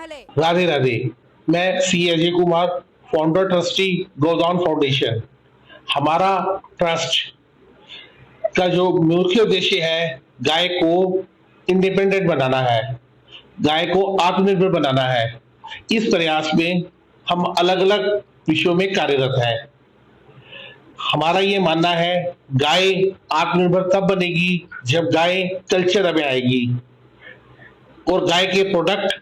पहले। राधे राधे। मैं सी Ajay Kumar, founder trustee गोदान foundation. हमारा ट्रस्ट का जो मुख्य उद्देश्य है, गाय को इंडिपेंडेंट बनाना है, गाय को आत्मनिर्भर बनाना है। इस प्रयास में हम अलग अलग विषयों में कार्यरत हैं। हमारा ये मानना है, गाय आत्मनिर्भर तब बनेगी जब गाय कल्चर में आएगी और गाय के प्रोडक्ट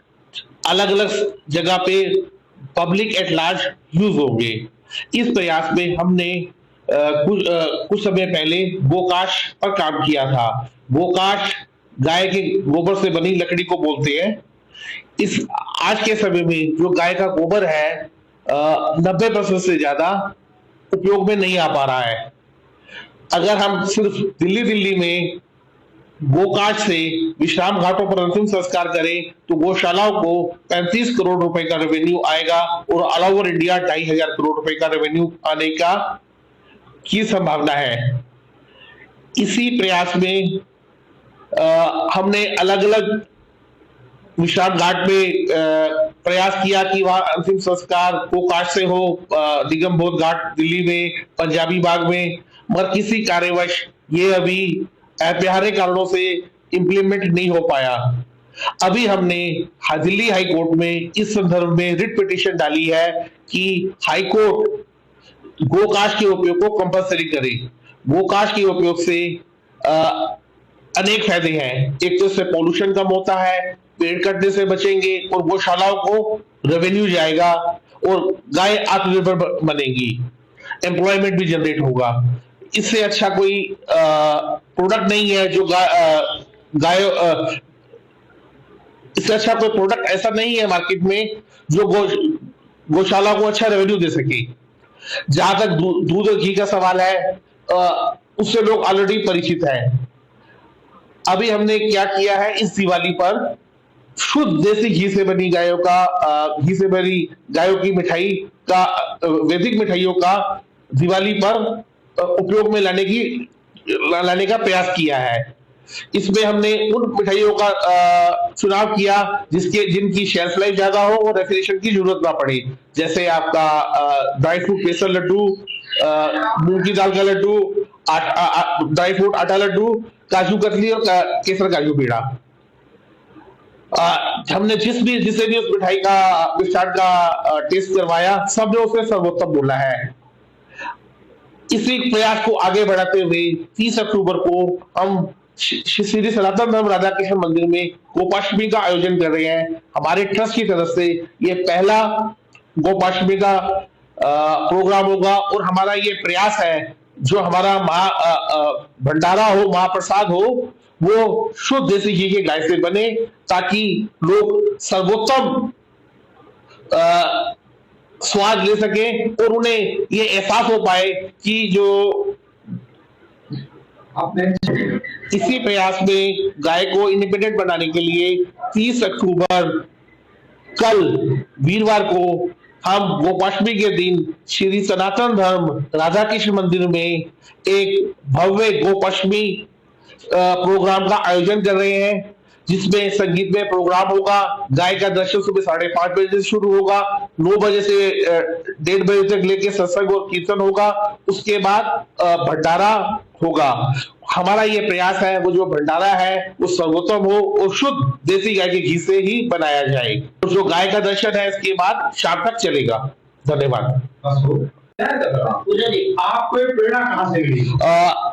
अलग अलग जगह पे पब्लिक एट लार्ज यूज होंगे। इस प्रयास में हमने कुछ समय पहले गोकाश पर काम किया था। गोकाश गाय के गोबर से बनी लकड़ी को बोलते हैं। इस आज के समय में जो गाय का गोबर है 90% से ज्यादा उपयोग में नहीं आ पा रहा है। अगर हम सिर्फ दिल्ली में गोकाश से विश्राम घाटों पर अंतिम संस्कार करें तो गौशालाओं को 35 करोड़ रुपए का रेवेन्यू आएगा और ऑल ओवर इंडिया 2,500 करोड़ रुपए का रेवेन्यू आने की संभावना है। इसी प्रयास में हमने अलग अलग विश्राम घाट में प्रयास किया कि वहां अंतिम संस्कार गोकाश से हो, निगम बोध घाट दिल्ली में, पंजाबी बाग में, मगर किसी कार्यवश ये अभी ऐतिहासिक कारणों से इंप्लीमेंट नहीं हो पाया। अभी हमने दिल्ली हाई कोर्ट में इस संदर्भ में रिट पिटीशन डाली है कि हाई कोर्ट गोकाश के उपयोग को कंपलसरी करे। गोकाश के उपयोग से अनेक फायदे हैं। एक तो इससे पॉल्यूशन कम होता है, पेड़ कटने से बचेंगे और गौशालाओं को रेवेन्यू जाएगा और गाय आत्मनिर्भर बनेगी, एम्प्लॉयमेंट भी जनरेट होगा। इससे अच्छा कोई प्रोडक्ट नहीं है जो गाय इससे अच्छा कोई प्रोडक्ट ऐसा नहीं है मार्केट में जो गौशाला को अच्छा रेवेन्यू दे सके। जहां तक दूध और घी का सवाल है, उससे लोग ऑलरेडी परिचित हैं। अभी हमने क्या किया है, इस दिवाली पर शुद्ध देसी घी से बनी घी से बनी गायों की मिठाई का, वैदिक मिठाइयों का दिवाली पर उपयोग में लाने का प्रयास किया है। इसमें हमने उन मिठाइयों का चुनाव किया जिनकी शेल्फ लाइफ ज्यादा हो और रेफ्रिजरेशन की जरूरत ना पड़े। जैसे आपका ड्राई फ्रूट बेसन लड्डू, मूंग की दाल का लड्डू, ड्राई फ्रूट आटा लड्डू, काजू कतली और केसर काजू पेड़ा। हमने जिसे भी उस मिठाई का मिष्ठान का टेस्ट करवाया, सबने उसे सर्वोत्तम बोला है। इसी प्रयास को आगे बढ़ाते हुए 30 अक्टूबर को हम श्री सनातन धर्म राधा कृष्ण मंदिर में गोपाष्टमी का आयोजन कर रहे हैं। हमारे ट्रस्ट की तरफ से ये पहला गोपाष्टमी का प्रोग्राम होगा और हमारा ये प्रयास है, जो हमारा भंडारा हो, महाप्रसाद हो, वो शुद्ध देसी घी के गाय से बने, ताकि लोग सर्वोत्तम स्वाद ले सके और उन्हें ये एहसास हो पाए कि जो इसी प्रयास में गाय को इंडिपेंडेंट बनाने के लिए 30 अक्टूबर कल वीरवार को हम गोपाष्टमी के दिन श्री सनातन धर्म राधा कृष्ण मंदिर में एक भव्य गोपाष्टमी प्रोग्राम का आयोजन कर रहे हैं, जिसमें संगीतमय प्रोग्राम होगा। गाय का दर्शन सुबह 5:30 बजे से शुरू होगा, 9 बजे से 1:30 बजे तक लेके सत्संग और कीर्तन होगा। उसके बाद भंडारा होगा। हमारा ये प्रयास है, वो जो भंडारा है वो सर्वोत्तम हो और शुद्ध देसी गाय के घी से ही बनाया जाए। और जो गाय का दर्शन है इसके बाद शाम तक चलेगा। धन्यवाद। आपको ये प्रेरणा कहां से मिली?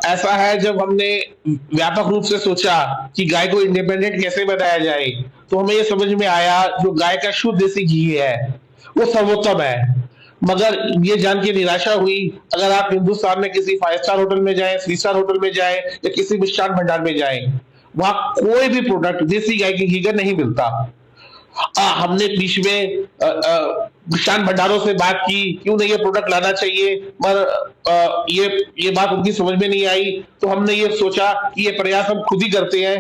ऐसा है, जब हमने व्यापक रूप से सोचा कि गाय को इंडिपेंडेंट कैसे बनाया जाए, तो हमें ये समझ में आया जो गाय का शुद्ध देसी घी है वो सर्वोत्तम है। मगर ये जान के निराशा हुई, अगर आप हिंदुस्तान में किसी 5 स्टार होटल में जाए, 3 स्टार होटल में जाए या किसी मिष्ठान भंडार में जाए, वहां कोई भी प्रोडक्ट देसी गाय के घी का नहीं मिलता। हमने बीच में मिष्ठान भंडारों से बात की, क्यों नहीं ये प्रोडक्ट लाना चाहिए, पर ये बात उनकी समझ में नहीं आई। तो हमने ये सोचा कि ये प्रयास हम खुद ही करते हैं,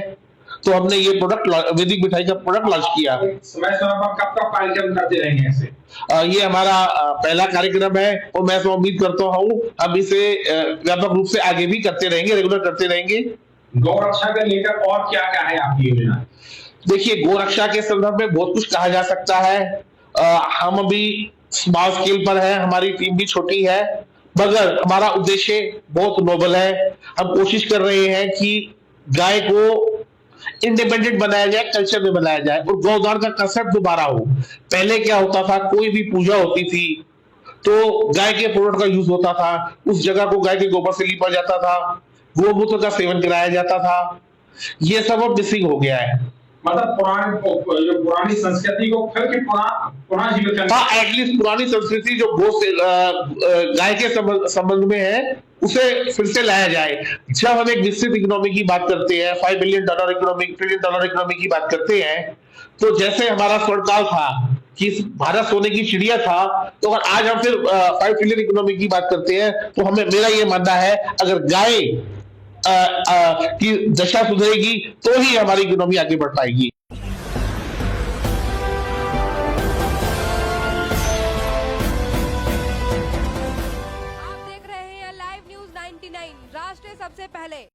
तो हमने ये प्रोडक्ट, वैदिक मिठाई का प्रोडक्ट लॉन्च किया। समय पर कब कार्यक्रम करते रहेंगे ऐसे? ये हमारा पहला कार्यक्रम है और मैं तो उम्मीद करता हूँ हम इसे व्यापक रूप से आगे भी करते रहेंगे, रेगुलर करते रहेंगे। गौ रक्षा को लेकर और क्या क्या है आपकी योजना? देखिए, गोरक्षा के संदर्भ में बहुत कुछ कहा जा सकता है। हम अभी स्मॉल स्केल पर हैं, हमारी टीम भी छोटी है, मगर हमारा उद्देश्य बहुत नोबल है। हम कोशिश कर रहे हैं कि गाय को इंडिपेंडेंट बनाया जाए, कल्चर में बनाया जाए और गोदान का कंसेप्ट दोबारा हो। पहले क्या होता था, कोई भी पूजा होती थी तो गाय के प्रोडक्ट का यूज होता था, उस जगह को गाय के गोबर से लीपा जाता था, गोमूत्र का सेवन कराया जाता था। ये सब अब मिसिंग हो गया है। मतलब जो पुरानी संस्कृति को फिर के पुनः जीवित करना। हाँ, एटलीस्ट पुरानी संस्कृति जो गो से गाय के संबंध में है, उसे फिर से लाया जाए। जब हम एक विकसित इकोनॉमी की बात करते हैं, $5 बिलियन इकोनॉमी, $1 ट्रिलियन इकोनॉमी की बात करते हैं, तो जैसे हमारा स्वर्णकाल था कि भारत सोने की चिड़िया था, तो अगर आज हम फिर 5 ट्रिलियन इकोनॉमी की बात करते हैं, तो हमें, मेरा ये मानना है, अगर गाय की दशा सुधरेगी तो ही हमारी इकोनॉमी आगे बढ़ पाएगी। आप देख रहे हैं लाइव न्यूज 99 राष्ट्र सबसे पहले।